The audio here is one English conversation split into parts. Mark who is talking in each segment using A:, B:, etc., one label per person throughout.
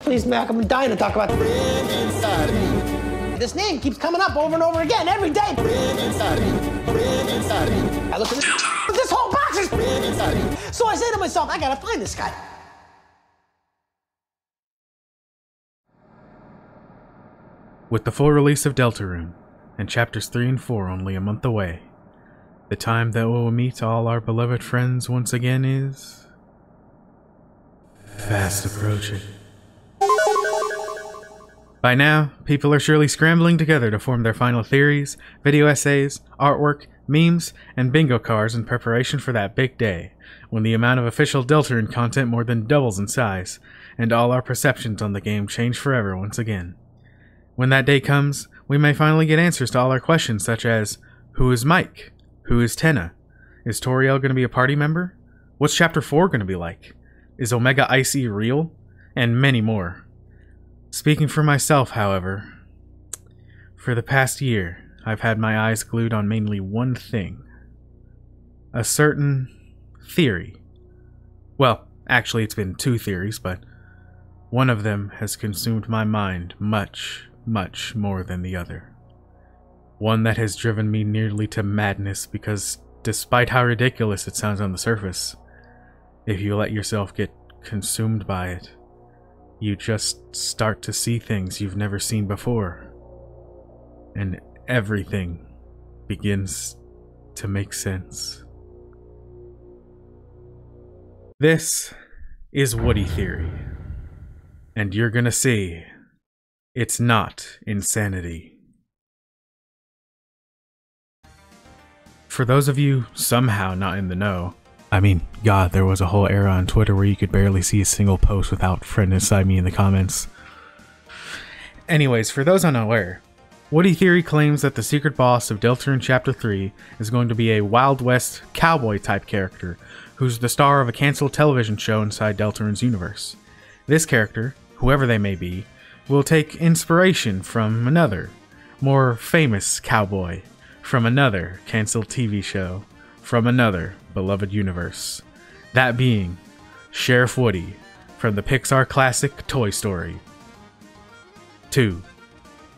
A: Please, Mac, I'm dying to talk about inside me. This name keeps coming up over and over again every day. Inside me. Inside me. I look at this whole box is inside me. So I say to myself, I gotta find this guy.
B: With the full release of Deltarune, and chapters 3 and 4 only a month away, the time that we will meet all our beloved friends once again is fast approaching. By now, people are surely scrambling together to form their final theories, video essays, artwork, memes, and bingo cards in preparation for that big day, when the amount of official Deltarune content more than doubles in size, and all our perceptions on the game change forever once again. When that day comes, we may finally get answers to all our questions such as, who is Mike? Who is Tenna? Is Toriel going to be a party member? What's Chapter 4 going to be like? Is Omega Icy real? And many more. Speaking for myself, however, for the past year, I've had my eyes glued on mainly one thing. A certain theory. Well, actually it's been two theories, but one of them has consumed my mind much, much more than the other. One that has driven me nearly to madness because, despite how ridiculous it sounds on the surface, if you let yourself get consumed by it, you just start to see things you've never seen before. And everything begins to make sense. This is Woody Theory. And you're gonna see, it's not insanity. For those of you somehow not in the know, I mean, God, there was a whole era on Twitter where you could barely see a single post without friend inside me in the comments. Anyways, for those unaware, Woody Theory claims that the secret boss of Deltarune Chapter 3 is going to be a Wild West cowboy type character who's the star of a cancelled television show inside Deltarune's universe. This character, whoever they may be, will take inspiration from another, more famous cowboy, from another cancelled TV show, from another beloved universe. That being Sheriff Woody from the Pixar classic Toy Story 2.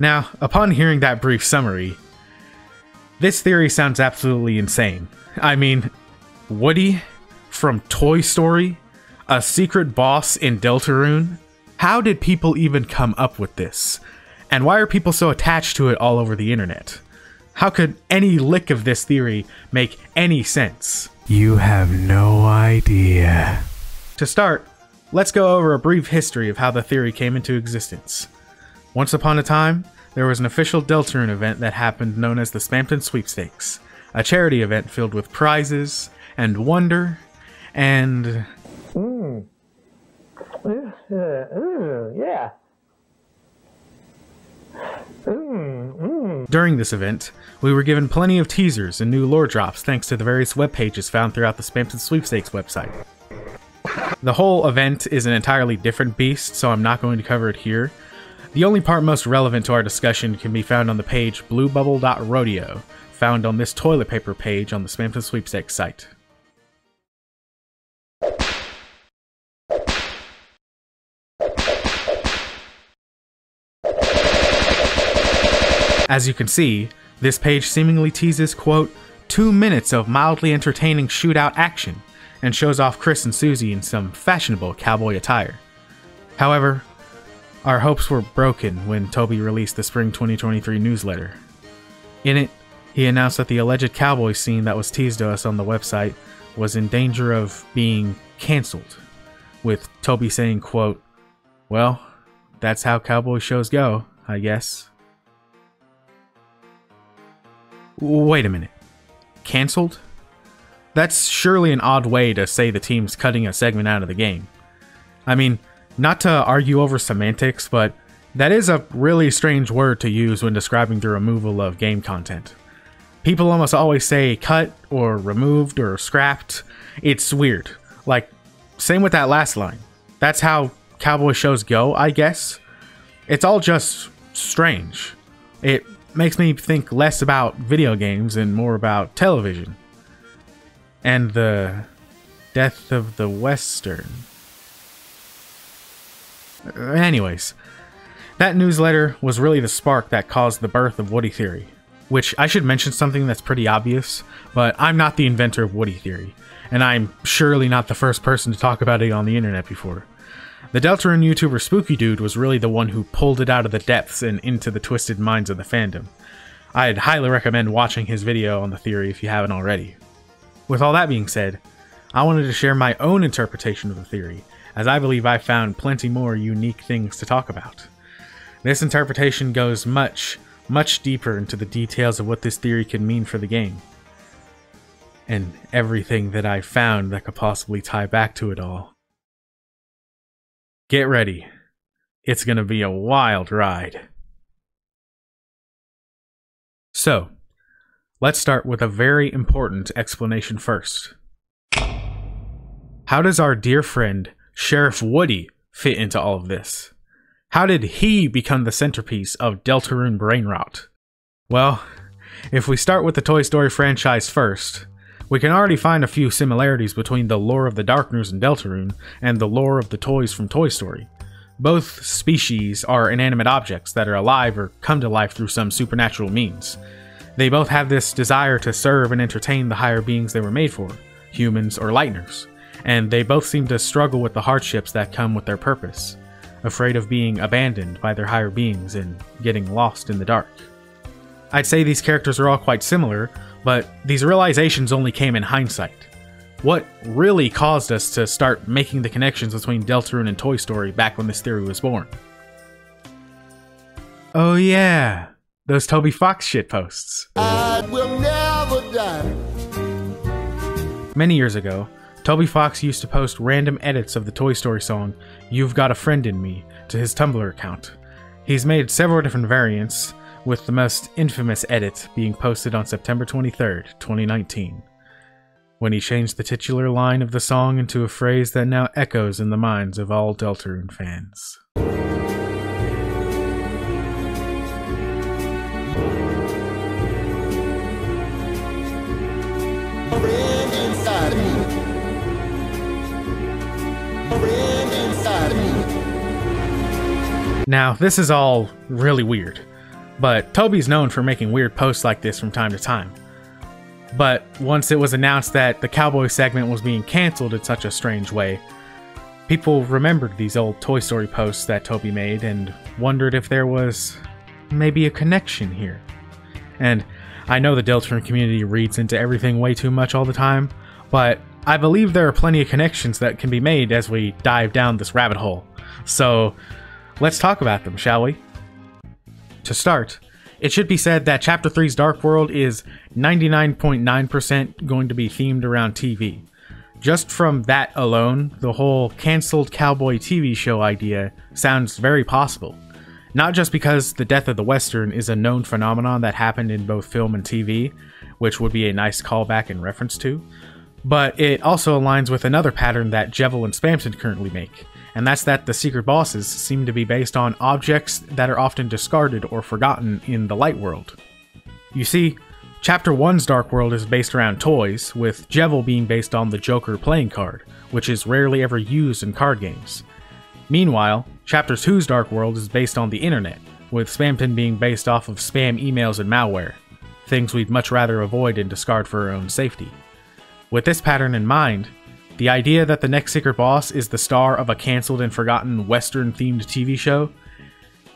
B: Now, upon hearing that brief summary, this theory sounds absolutely insane. I mean, Woody from Toy Story? A secret boss in Deltarune? How did people even come up with this? And why are people so attached to it all over the internet? How could any lick of this theory make any sense? You have no idea. To start, let's go over a brief history of how the theory came into existence. Once upon a time, there was an official Deltarune event that happened known as the Spamton Sweepstakes, a charity event filled with prizes and wonder and...
A: yeah.
B: During this event, we were given plenty of teasers and new lore drops thanks to the various web pages found throughout the Spamton Sweepstakes website. The whole event is an entirely different beast, so I'm not going to cover it here. The only part most relevant to our discussion can be found on the page bluebubble.rodeo, found on this toilet paper page on the Spamton Sweepstakes site. As you can see, this page seemingly teases, quote, 2 minutes of mildly entertaining shootout action, and shows off Chris and Susie in some fashionable cowboy attire. However, our hopes were broken when Toby released the Spring 2023 newsletter. In it, he announced that the alleged cowboy scene that was teased to us on the website was in danger of being cancelled, with Toby saying, quote, well, that's how cowboy shows go, I guess. Wait a minute. Cancelled? That's surely an odd way to say the team's cutting a segment out of the game. I mean, not to argue over semantics, but that is a really strange word to use when describing the removal of game content. People almost always say cut, or removed, or scrapped. It's weird. Like, same with that last line. That's how cowboy shows go, I guess. It's all just strange. It makes me think less about video games and more about television. And the death of the Western. Anyways, that newsletter was really the spark that caused the birth of Woody Theory. Which, I should mention something that's pretty obvious, but I'm not the inventor of Woody Theory, and I'm surely not the first person to talk about it on the internet before. The Deltarune YouTuber Spooky Dude was really the one who pulled it out of the depths and into the twisted minds of the fandom. I'd highly recommend watching his video on the theory if you haven't already. With all that being said, I wanted to share my own interpretation of the theory, as I believe I found plenty more unique things to talk about. This interpretation goes much deeper into the details of what this theory could mean for the game, and everything that I found that could possibly tie back to it all. Get ready. It's gonna be a wild ride. So, let's start with a very important explanation first. How does our dear friend, Sheriff Woody, fit into all of this? How did he become the centerpiece of Deltarune brain rot? Well, if we start with the Toy Story franchise first, we can already find a few similarities between the lore of the Darkners in Deltarune and the lore of the toys from Toy Story. Both species are inanimate objects that are alive or come to life through some supernatural means. They both have this desire to serve and entertain the higher beings they were made for, humans or Lightners, and they both seem to struggle with the hardships that come with their purpose, afraid of being abandoned by their higher beings and getting lost in the dark. I'd say these characters are all quite similar, but these realizations only came in hindsight. What really caused us to start making the connections between Deltarune and Toy Story back when this theory was born? Oh yeah, those Toby Fox shitposts. I will never die. Many years ago, Toby Fox used to post random edits of the Toy Story song, "You've Got a Friend in Me," to his Tumblr account. He's made several different variants, with the most infamous edit being posted on September 23rd, 2019, when he changed the titular line of the song into a phrase that now echoes in the minds of all Deltarune fans. Now, this is all really weird, but Toby's known for making weird posts like this from time to time. But once it was announced that the cowboy segment was being cancelled in such a strange way, people remembered these old Toy Story posts that Toby made and wondered if there was maybe a connection here. And I know the Deltarune community reads into everything way too much all the time, but I believe there are plenty of connections that can be made as we dive down this rabbit hole. So let's talk about them, shall we? To start, it should be said that Chapter 3's Dark World is 99.9% going to be themed around TV. Just from that alone, the whole cancelled cowboy TV show idea sounds very possible. Not just because the death of the Western is a known phenomenon that happened in both film and TV, which would be a nice callback and reference to, but it also aligns with another pattern that Jevil and Spamton currently make, and that's that the secret bosses seem to be based on objects that are often discarded or forgotten in the light world. You see, Chapter 1's Dark World is based around toys, with Jevil being based on the Joker playing card, which is rarely ever used in card games. Meanwhile, Chapter 2's Dark World is based on the internet, with Spamton being based off of spam emails and malware, things we'd much rather avoid and discard for our own safety. With this pattern in mind, the idea that the next secret boss is the star of a cancelled and forgotten Western-themed TV show,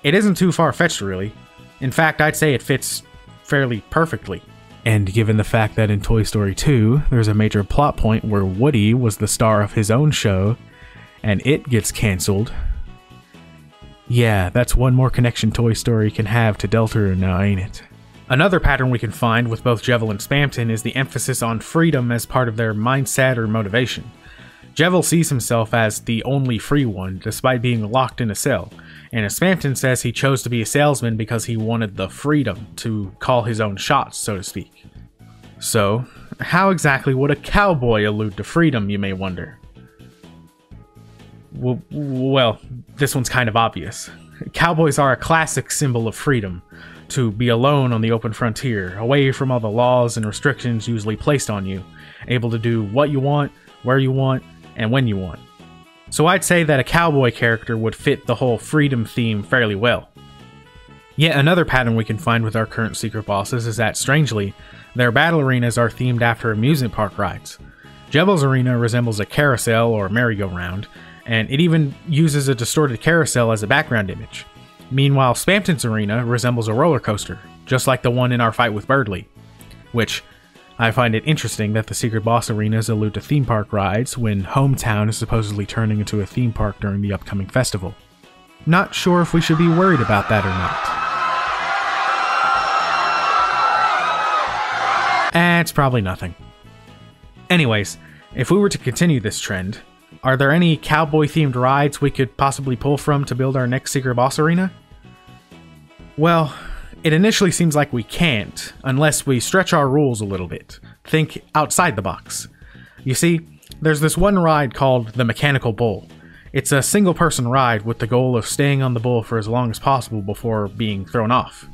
B: it isn't too far-fetched really. In fact, I'd say it fits fairly perfectly. And given the fact that in Toy Story 2, there's a major plot point where Woody was the star of his own show, and it gets cancelled, yeah, that's one more connection Toy Story can have to Deltarune now, ain't it? Another pattern we can find with both Jevil and Spamton is the emphasis on freedom as part of their mindset or motivation. Jevil sees himself as the only free one, despite being locked in a cell, and Spamton says he chose to be a salesman because he wanted the freedom to call his own shots, so to speak. So, how exactly would a cowboy allude to freedom, you may wonder? Well, this one's kind of obvious. Cowboys are a classic symbol of freedom, to be alone on the open frontier, away from all the laws and restrictions usually placed on you, able to do what you want, where you want, and when you want. So I'd say that a cowboy character would fit the whole freedom theme fairly well. Yet another pattern we can find with our current secret bosses is that, strangely, their battle arenas are themed after amusement park rides. Jebel's arena resembles a carousel or merry-go-round, and it even uses a distorted carousel as a background image. Meanwhile, Spamton's arena resembles a roller coaster, just like the one in our fight with Birdly, which I find it interesting that the secret boss arenas allude to theme park rides when Hometown is supposedly turning into a theme park during the upcoming festival. Not sure if we should be worried about that or not. It's probably nothing. Anyways, if we were to continue this trend, are there any cowboy-themed rides we could possibly pull from to build our next secret boss arena? Well, it initially seems like we can't, unless we stretch our rules a little bit. Think outside the box. You see, there's this one ride called the Mechanical Bull. It's a single-person ride with the goal of staying on the bull for as long as possible before being thrown off.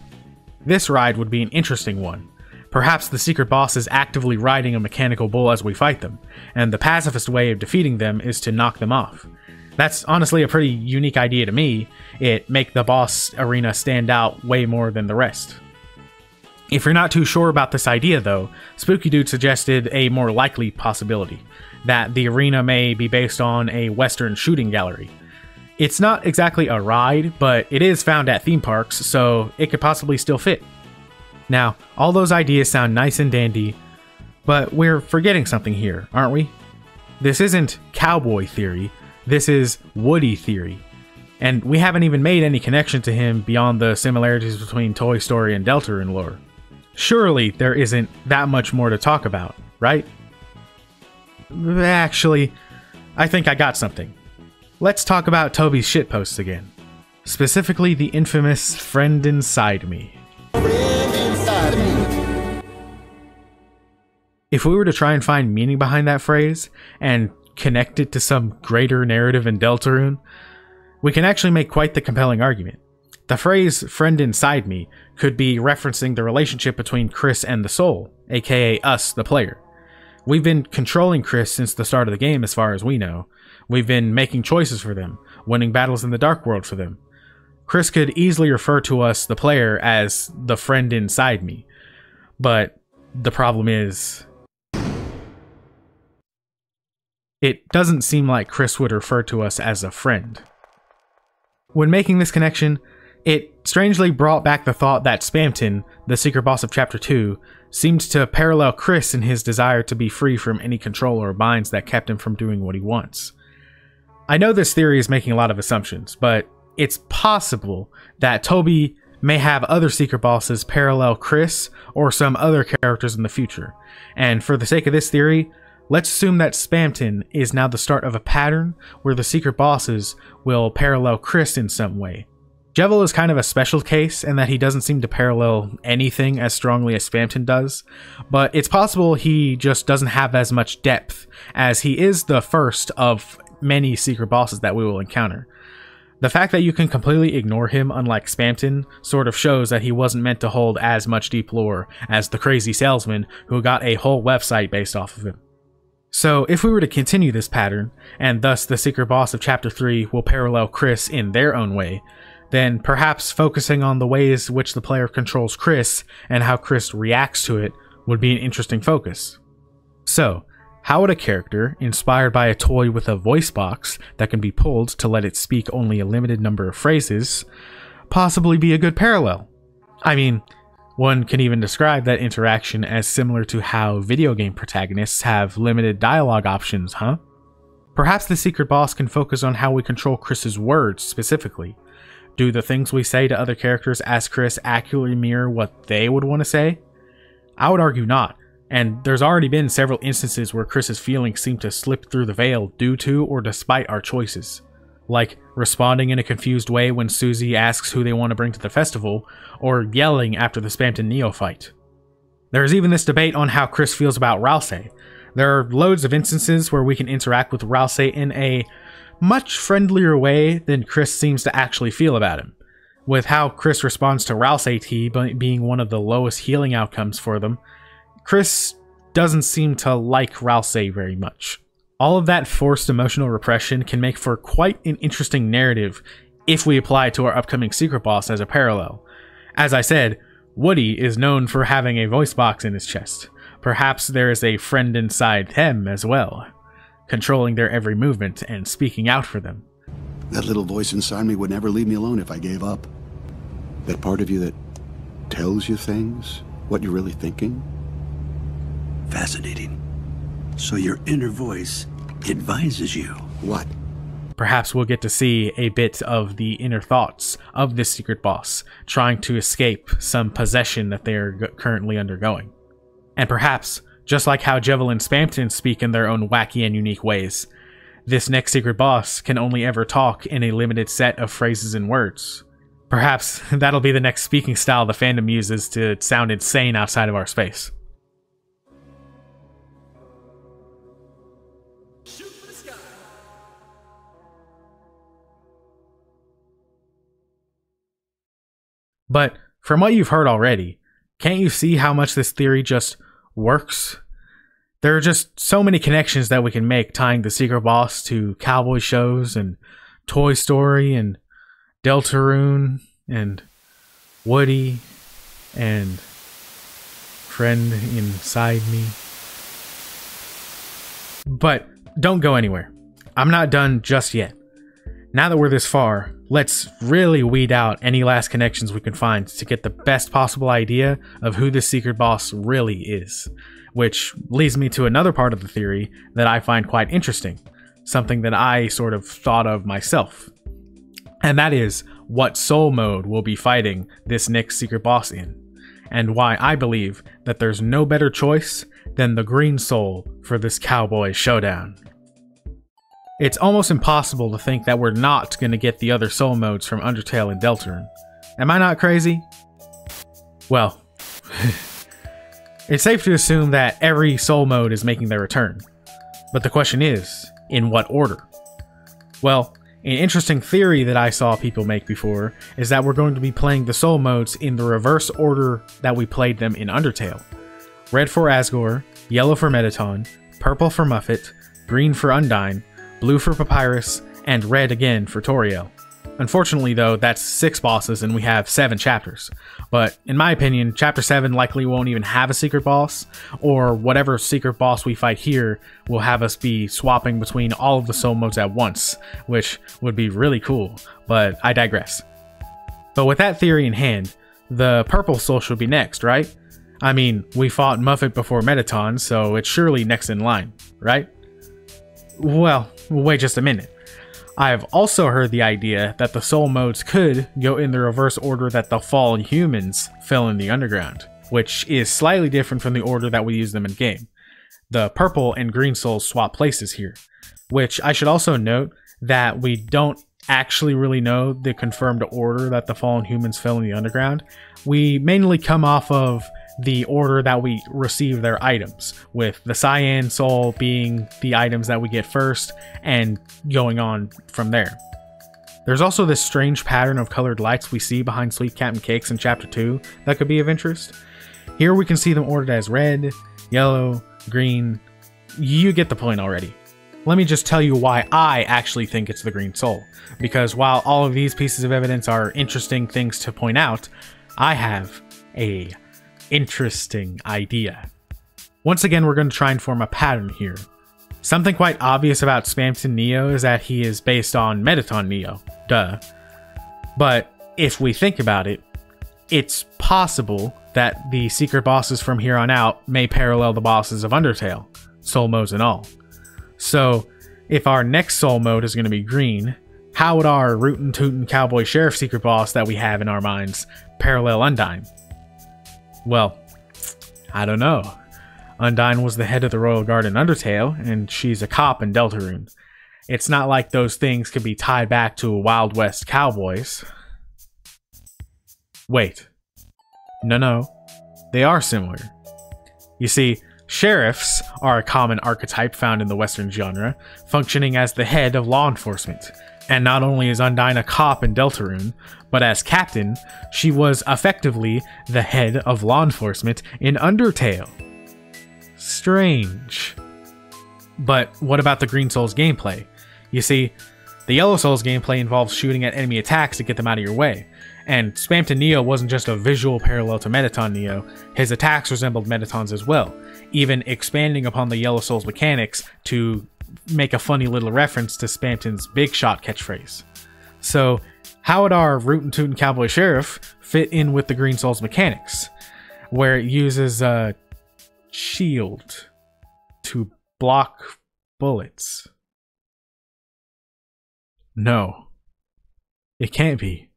B: This ride would be an interesting one. Perhaps the secret boss is actively riding a mechanical bull as we fight them, and the pacifist way of defeating them is to knock them off. That's honestly a pretty unique idea to me. It make the boss arena stand out way more than the rest. If you're not too sure about this idea though, Spooky Dude suggested a more likely possibility, that the arena may be based on a Western shooting gallery. It's not exactly a ride, but it is found at theme parks, so it could possibly still fit. Now, all those ideas sound nice and dandy, but we're forgetting something here, aren't we? This isn't cowboy theory, this is Woody theory. And we haven't even made any connection to him beyond the similarities between Toy Story and Deltarune lore. Surely there isn't that much more to talk about, right? Actually, I think I got something. Let's talk about Toby's shitposts again. Specifically the infamous "Friend Inside Me." If we were to try and find meaning behind that phrase, and connect it to some greater narrative in Deltarune, we can actually make quite the compelling argument. The phrase "friend inside me" could be referencing the relationship between Chris and the Soul, aka us, the player. We've been controlling Chris since the start of the game as far as we know. We've been making choices for them, winning battles in the Dark World for them. Chris could easily refer to us, the player, as the friend inside me. But the problem is, it doesn't seem like Chris would refer to us as a friend. When making this connection, it strangely brought back the thought that Spamton, the secret boss of Chapter 2, seemed to parallel Chris in his desire to be free from any control or binds that kept him from doing what he wants. I know this theory is making a lot of assumptions, but it's possible that Toby may have other secret bosses parallel Chris or some other characters in the future. And for the sake of this theory, let's assume that Spamton is now the start of a pattern where the secret bosses will parallel Chris in some way. Jebel is kind of a special case in that he doesn't seem to parallel anything as strongly as Spamton does, but it's possible he just doesn't have as much depth, as he is the first of many secret bosses that we will encounter. The fact that you can completely ignore him, unlike Spamton, sort of shows that he wasn't meant to hold as much deep lore as the crazy salesman who got a whole website based off of him. So if we were to continue this pattern, and thus the secret boss of Chapter 3 will parallel Chris in their own way, then perhaps focusing on the ways which the player controls Chris and how Chris reacts to it would be an interesting focus. So, how would a character, inspired by a toy with a voice box that can be pulled to let it speak only a limited number of phrases, possibly be a good parallel? I mean, one can even describe that interaction as similar to how video game protagonists have limited dialogue options, huh? Perhaps the secret boss can focus on how we control Chris's words specifically. Do the things we say to other characters as Chris accurately mirror what they would want to say? I would argue not, and there's already been several instances where Chris's feelings seem to slip through the veil due to or despite our choices. Like responding in a confused way when Susie asks who they want to bring to the festival, or yelling after the Spamton Neo fight. There's even this debate on how Chris feels about Ralsei. There are loads of instances where we can interact with Ralsei in a much friendlier way than Chris seems to actually feel about him, with how Chris responds to Ralsei tea being one of the lowest healing outcomes for them. Chris doesn't seem to like Ralsei very much. All of that forced emotional repression can make for quite an interesting narrative if we apply it to our upcoming secret boss as a parallel. As I said, Woody is known for having a voice box in his chest. Perhaps there is a friend inside him as well, controlling their every movement and speaking out for them.
C: That little voice inside me would never leave me alone if I gave up. That part of you that tells you things, what you're really thinking. Fascinating. So your inner voice advises you. What?
B: Perhaps we'll get to see a bit of the inner thoughts of this secret boss, trying to escape some possession that they are currently undergoing. And perhaps, just like how Jevil and Spamton speak in their own wacky and unique ways, this next secret boss can only ever talk in a limited set of phrases and words. Perhaps that'll be the next speaking style the fandom uses to sound insane outside of our space. But from what you've heard already, can't you see how much this theory just works? There are just so many connections that we can make tying the secret boss to cowboy shows and Toy Story and Deltarune and Woody and Friend Inside Me. But don't go anywhere. I'm not done just yet. Now that we're this far, let's really weed out any last connections we can find to get the best possible idea of who this secret boss really is. Which leads me to another part of the theory that I find quite interesting, something that I sort of thought of myself. And that is what soul mode we'll be fighting this next secret boss in, and why I believe that there's no better choice than the green soul for this cowboy showdown. It's almost impossible to think that we're not going to get the other soul modes from Undertale and Deltarune. Am I not crazy? Well, it's safe to assume that every soul mode is making their return. But the question is, in what order? Well, an interesting theory that I saw people make before is that we're going to be playing the soul modes in the reverse order that we played them in Undertale. Red for Asgore, yellow for Mettaton, purple for Muffet, green for Undyne, blue for Papyrus, and red again for Toriel. Unfortunately though, that's 6 bosses and we have 7 chapters. But in my opinion, chapter 7 likely won't even have a secret boss, or whatever secret boss we fight here will have us be swapping between all of the soul modes at once, which would be really cool, but I digress. But with that theory in hand, the purple soul should be next, right? I mean, we fought Muffet before Mettaton, so it's surely next in line, right? Well, wait just a minute. I have also heard the idea that the soul modes could go in the reverse order that the fallen humans fell in the underground, which is slightly different from the order that we use them in game. The purple and green souls swap places here, which I should also note that we don't actually really know the confirmed order that the fallen humans fell in the underground. We mainly come off of the order that we receive their items, with the cyan soul being the items that we get first and going on from there. There's also this strange pattern of colored lights we see behind Sweet Captain Cakes in chapter 2 that could be of interest. Here we can see them ordered as red, yellow, green. You get the point already. Let me just tell you why I actually think it's the green soul, because while all of these pieces of evidence are interesting things to point out, I have a interesting idea. Once again, we're going to try and form a pattern here. Something quite obvious about Spamton Neo is that he is based on Mettaton Neo, duh. But if we think about it, it's possible that the secret bosses from here on out may parallel the bosses of Undertale, soul modes and all. So if our next soul mode is going to be green, how would our Rootin' Tootin' Cowboy Sheriff secret boss that we have in our minds parallel Undyne? Well, I don't know. Undyne was the head of the Royal Guard in Undertale, and she's a cop in Deltarune. It's not like those things could be tied back to Wild West cowboys. Wait. No. They are similar. You see, sheriffs are a common archetype found in the Western genre, functioning as the head of law enforcement. And not only is Undyne a cop in Deltarune, but as captain, she was effectively the head of law enforcement in Undertale. Strange. But what about the Green Souls gameplay? You see, the Yellow Souls gameplay involves shooting at enemy attacks to get them out of your way. And Spamton Neo wasn't just a visual parallel to Mettaton Neo, his attacks resembled Mettaton's as well, even expanding upon the Yellow Souls mechanics to make a funny little reference to Spamton's Big Shot catchphrase. So, how would our Rootin' Tootin' Cowboy Sheriff fit in with the Green Souls mechanics, where it uses a shield to block bullets? No, it can't be.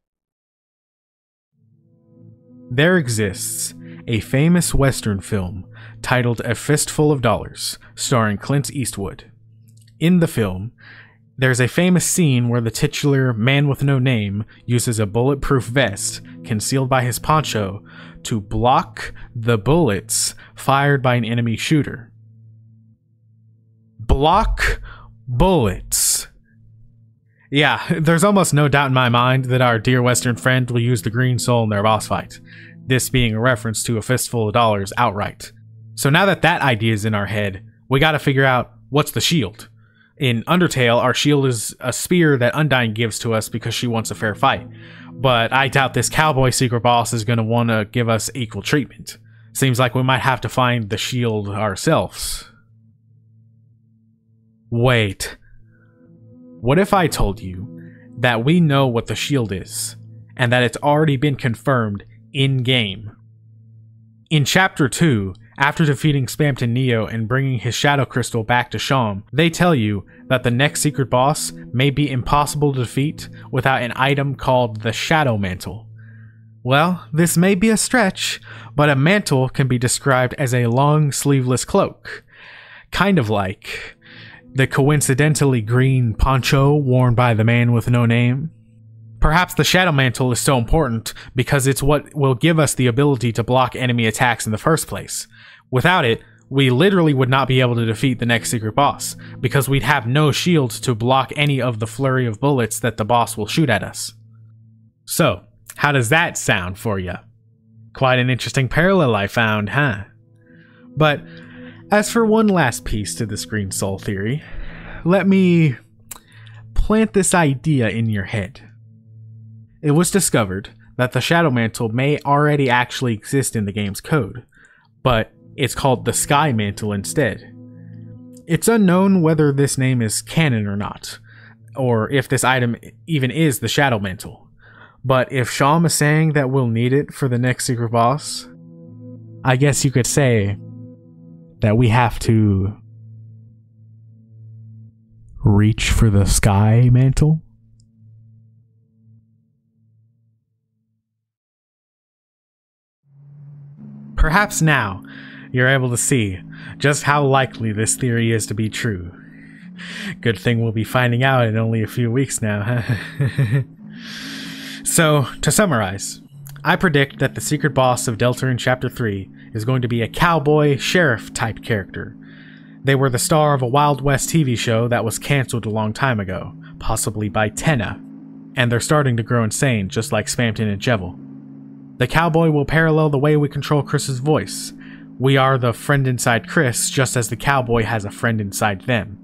B: There exists a famous Western film titled A Fistful of Dollars, starring Clint Eastwood. In the film, there's a famous scene where the titular man with no name uses a bulletproof vest concealed by his poncho to block the bullets fired by an enemy shooter. Block bullets. Yeah, there's almost no doubt in my mind that our dear Western friend will use the Green Soul in their boss fight, this being a reference to A Fistful of Dollars outright. So now that that idea is in our head, we gotta figure out what's the shield. In Undertale, our shield is a spear that Undyne gives to us because she wants a fair fight, but I doubt this cowboy secret boss is gonna want to give us equal treatment. Seems like we might have to find the shield ourselves. Wait. What if I told you that we know what the shield is, and that it's already been confirmed in-game? In Chapter 2, after defeating Spamton Neo and bringing his Shadow Crystal back to Sham, they tell you that the next secret boss may be impossible to defeat without an item called the Shadow Mantle. Well, this may be a stretch, but a mantle can be described as a long sleeveless cloak. Kind of like the coincidentally green poncho worn by the man with no name. Perhaps the Shadow Mantle is so important because it's what will give us the ability to block enemy attacks in the first place. Without it, we literally would not be able to defeat the next secret boss, because we'd have no shield to block any of the flurry of bullets that the boss will shoot at us. So, how does that sound for you? Quite an interesting parallel I found, huh? But as for one last piece to this Green Soul theory, let me plant this idea in your head. It was discovered that the Shadow Mantle may already actually exist in the game's code, but it's called the Sky Mantle instead. It's unknown whether this name is canon or not, or if this item even is the Shadow Mantle. But if Sham is saying that we'll need it for the next secret boss, I guess you could say that we have to reach for the Sky Mantle. Perhaps now you're able to see just how likely this theory is to be true. Good thing we'll be finding out in only a few weeks now, huh? So, to summarize, I predict that the secret boss of Deltarune Chapter 3 is going to be a cowboy sheriff type character. They were the star of a Wild West TV show that was cancelled a long time ago, possibly by Tenna, and they're starting to grow insane just like Spamton and Jevil. The cowboy will parallel the way we control Chris's voice. We are the friend inside Chris, just as the cowboy has a friend inside them.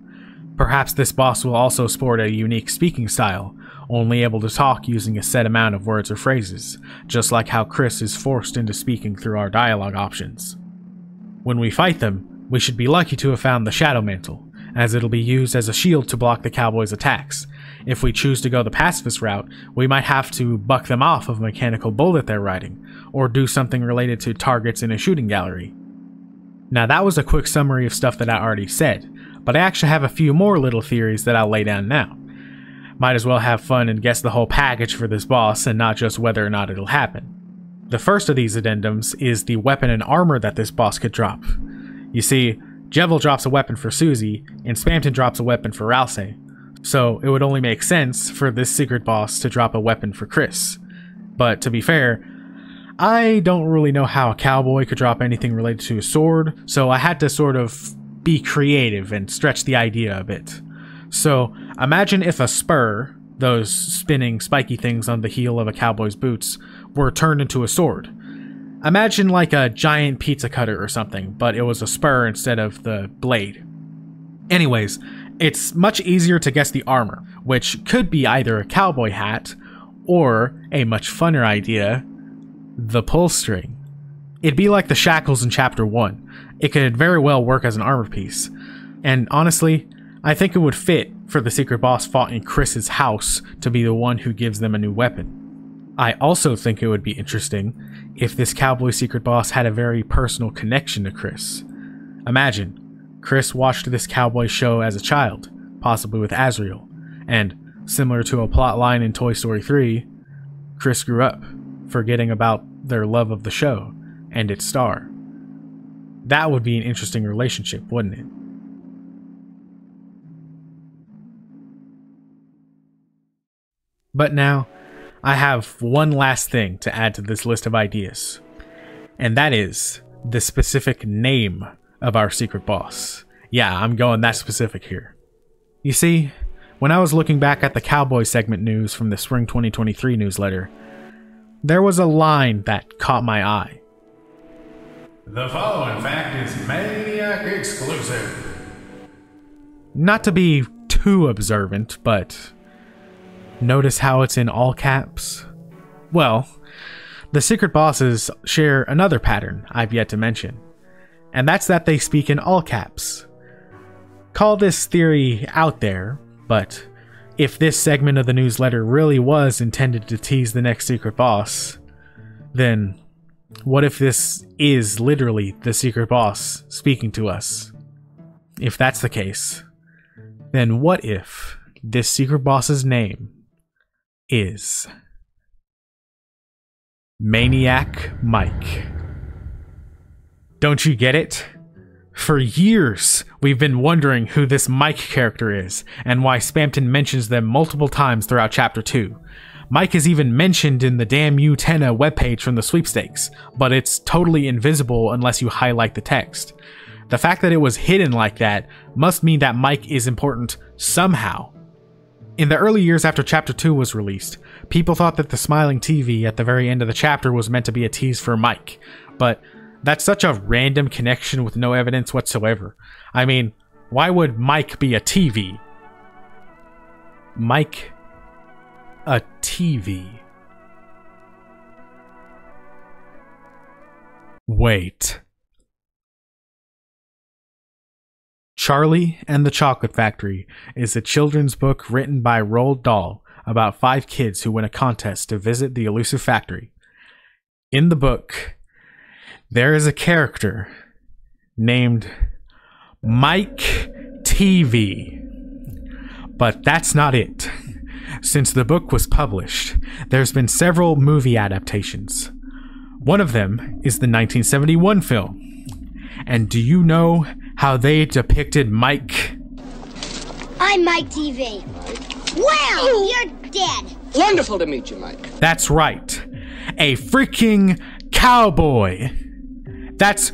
B: Perhaps this boss will also sport a unique speaking style, only able to talk using a set amount of words or phrases, just like how Chris is forced into speaking through our dialogue options. When we fight them, we should be lucky to have found the Shadow Mantle, as it'll be used as a shield to block the cowboy's attacks. If we choose to go the pacifist route, we might have to buck them off of a mechanical bullet they're riding, or do something related to targets in a shooting gallery. Now that was a quick summary of stuff that I already said, but I actually have a few more little theories that I'll lay down now. Might as well have fun and guess the whole package for this boss and not just whether or not it'll happen. The first of these addendums is the weapon and armor that this boss could drop. You see, Jevil drops a weapon for Susie, and Spamton drops a weapon for Ralsei, so it would only make sense for this secret boss to drop a weapon for Chris. But to be fair, I don't really know how a cowboy could drop anything related to a sword, so I had to sort of be creative and stretch the idea a bit. So imagine if a spur, those spinning spiky things on the heel of a cowboy's boots, were turned into a sword. Imagine like a giant pizza cutter or something, but it was a spur instead of the blade. Anyways, it's much easier to guess the armor, which could be either a cowboy hat or a much funner idea, the pull string. It'd be like the shackles in Chapter 1. It could very well work as an armor piece. And honestly, I think it would fit for the secret boss fought in Chris's house to be the one who gives them a new weapon. I also think it would be interesting if this cowboy secret boss had a very personal connection to Chris. Imagine, Chris watched this cowboy show as a child, possibly with Azrael, and similar to a plot line in Toy Story 3, Chris grew up, forgetting about their love of the show and its star. That would be an interesting relationship, wouldn't it? But now, I have one last thing to add to this list of ideas, and that is the specific name of our secret boss. Yeah, I'm going that specific here. You see, when I was looking back at the Cowboy segment news from the Spring 2023 newsletter, there was a line that caught my eye.
D: The following fact is Maniac exclusive.
B: Not to be too observant, but notice how it's in all caps? Well, the secret bosses share another pattern I've yet to mention, and that's that they speak in all caps. Call this theory out there, but if this segment of the newsletter really was intended to tease the next secret boss, then what if this is literally the secret boss speaking to us? If that's the case, then what if this secret boss's name is Maniac Mike? Don't you get it? For years, we've been wondering who this Mike character is, and why Spamton mentions them multiple times throughout Chapter 2. Mike is even mentioned in the Damn You Tenna webpage from the sweepstakes, but it's totally invisible unless you highlight the text. The fact that it was hidden like that must mean that Mike is important somehow. In the early years after Chapter 2 was released, people thought that the smiling TV at the very end of the chapter was meant to be a tease for Mike, but that's such a random connection with no evidence whatsoever. I mean, why would Mike be a TV? Mike, a TV. Wait. Charlie and the Chocolate Factory is a children's book written by Roald Dahl about 5 kids who win a contest to visit the elusive factory. In the book, there is a character named Mike TV. But that's not it. Since the book was published, there's been several movie adaptations. One of them is the 1971 film. And do you know how they depicted Mike?
E: I'm Mike TV. Wow, you're dead.
F: Wonderful to meet you, Mike.
B: That's right. A freaking cowboy. That's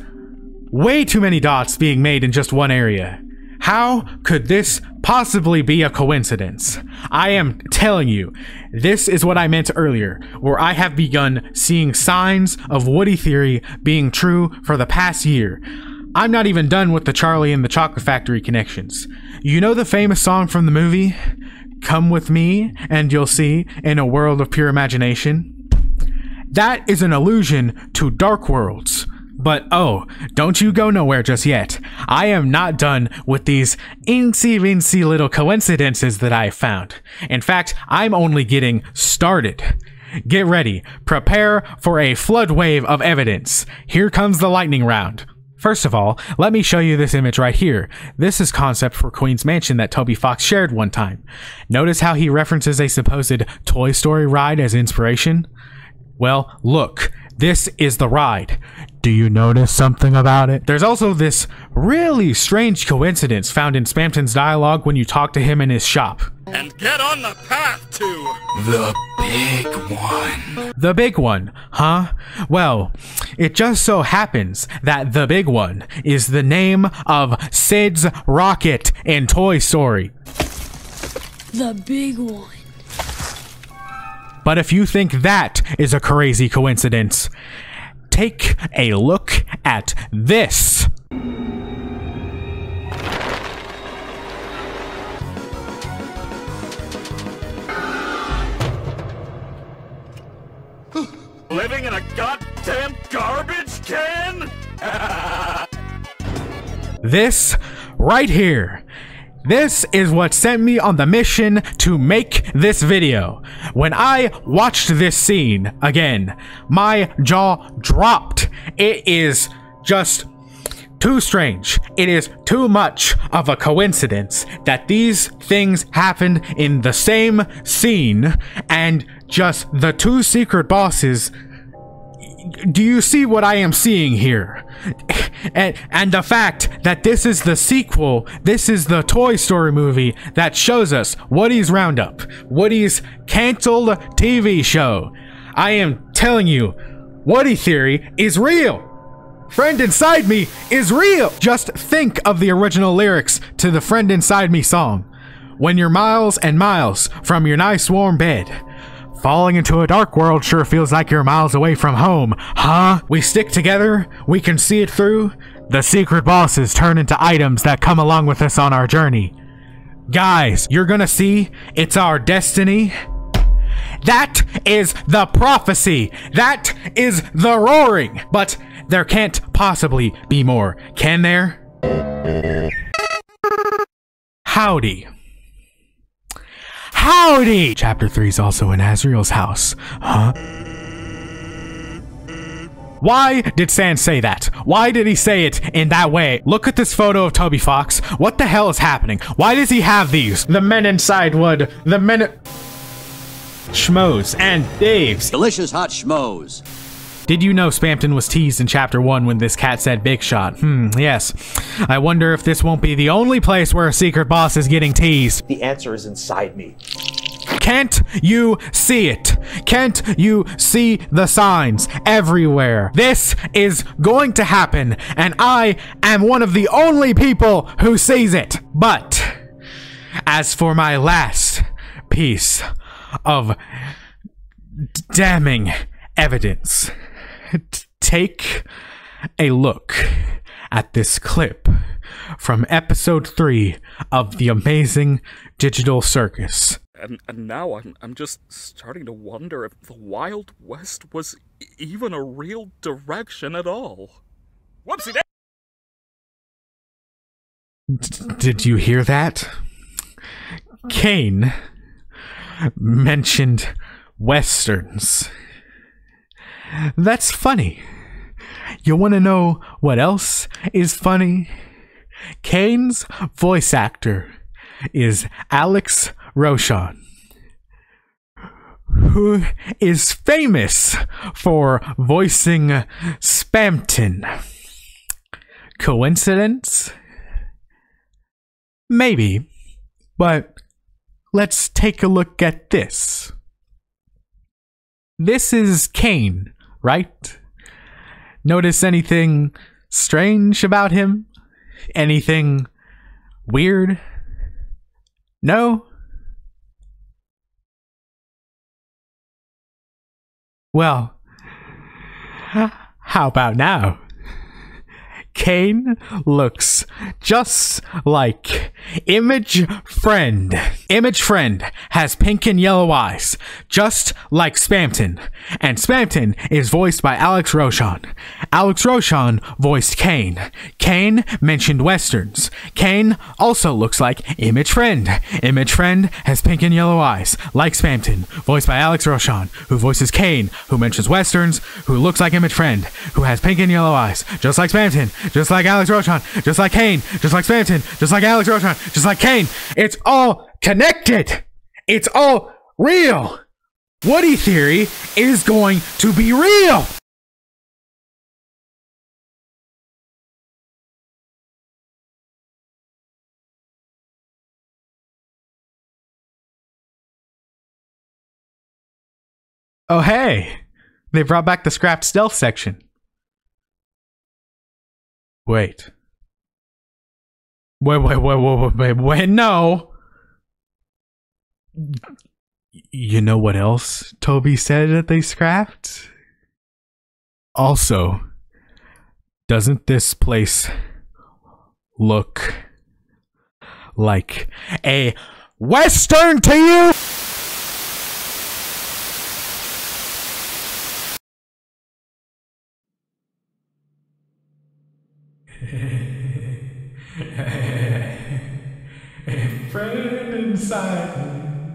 B: way too many dots being made in just one area. How could this possibly be a coincidence? I am telling you, this is what I meant earlier, where I have begun seeing signs of Woody theory being true for the past year. I'm not even done with the Charlie and the Chocolate Factory connections. You know the famous song from the movie, Come With Me and You'll See in a World of Pure Imagination? That is an allusion to Dark Worlds. But oh, don't you go nowhere just yet. I am not done with these incy-wincy little coincidences that I found. In fact, I'm only getting started. Get ready. Prepare for a flood wave of evidence. Here comes the lightning round. First of all, let me show you this image right here. This is concept for Queen's Mansion that Toby Fox shared one time. Notice how he references a supposed Toy Story ride as inspiration? Well, look, this is the ride. Do you notice something about it? There's also this really strange coincidence found in Spamton's dialogue when you talk to him in his shop.
D: And get on the path to the big one.
B: The big one, huh? Well, it just so happens that the big one is the name of Sid's rocket in Toy Story.
E: The big one.
B: But if you think that is a crazy coincidence, take a look at this.
D: Living in a goddamn garbage can?
B: This right here. This is what sent me on the mission to make this video. When I watched this scene again, my jaw dropped. It is just too strange. It is too much of a coincidence that these things happened in the same scene, and just the two secret bosses. Do you see what I am seeing here? And the fact that this is the sequel, this is the Toy Story movie that shows us Woody's Roundup, Woody's canceled TV show. I am telling you, Woody Theory is real. Friend Inside Me is real. Just think of the original lyrics to the Friend Inside Me song. When you're miles and miles from your nice warm bed, falling into a dark world sure feels like you're miles away from home, huh? We stick together, we can see it through. The secret bosses turn into items that come along with us on our journey. Guys, you're gonna see, it's our destiny. That is the prophecy. That is the roaring. But there can't possibly be more, can there? Howdy. Howdy! Chapter 3 is also in Azrael's house. Huh? Why did Sans say that? Why did he say it in that way? Look at this photo of Toby Fox. What the hell is happening? Why does he have these? The men inside would. The men... Schmoes and Dave's.
G: Delicious hot schmoes.
B: Did you know Spamton was teased in Chapter 1 when this cat said Big Shot? Yes. I wonder if this won't be the only place where a secret boss is getting teased.
H: The answer is inside me.
B: Can't you see it? Can't you see the signs everywhere? This is going to happen, and I am one of the only people who sees it. But as for my last piece of damning evidence, take a look at this clip from episode 3 of The Amazing Digital Circus.
D: And now I'm just starting to wonder if the Wild West was even a real direction at all. Whoopsie
B: Did you hear that? Kane mentioned westerns. That's funny. You want to know what else is funny? Kane's voice actor is Alex Rochon, who is famous for voicing Spamton. Coincidence? Maybe, but let's take a look at this. This is Kane, right? Notice anything strange about him? Anything weird? No? Well, how about now? Kane looks just like Image Friend. Image Friend has pink and yellow eyes, just like Spamton. And Spamton is voiced by Alex Rochon. Alex Rochon voiced Kane. Kane mentioned westerns. Kane also looks like Image Friend. Image Friend has pink and yellow eyes, like Spamton, voiced by Alex Rochon, who voices Kane, who mentions westerns, who looks like Image Friend, who has pink and yellow eyes, just like Spamton, just like Alex Rochon, just like Kane, just like Spamton, just like Alex Rochon, just like Kane. It's all connected. It's all real. Woody Theory is going to be real. Oh, hey. They brought back the scrapped stealth section. Wait, no. You know what else Toby said that they scrapped? Also, doesn't this place look like a western to you? A friend inside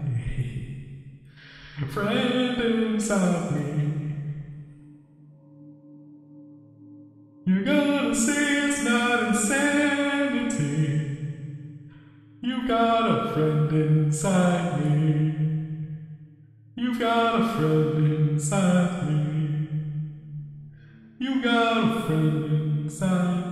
B: me. Friend inside me. You're gonna say it's not insanity. You got a friend inside me. You got a friend inside me. You got a friend inside me.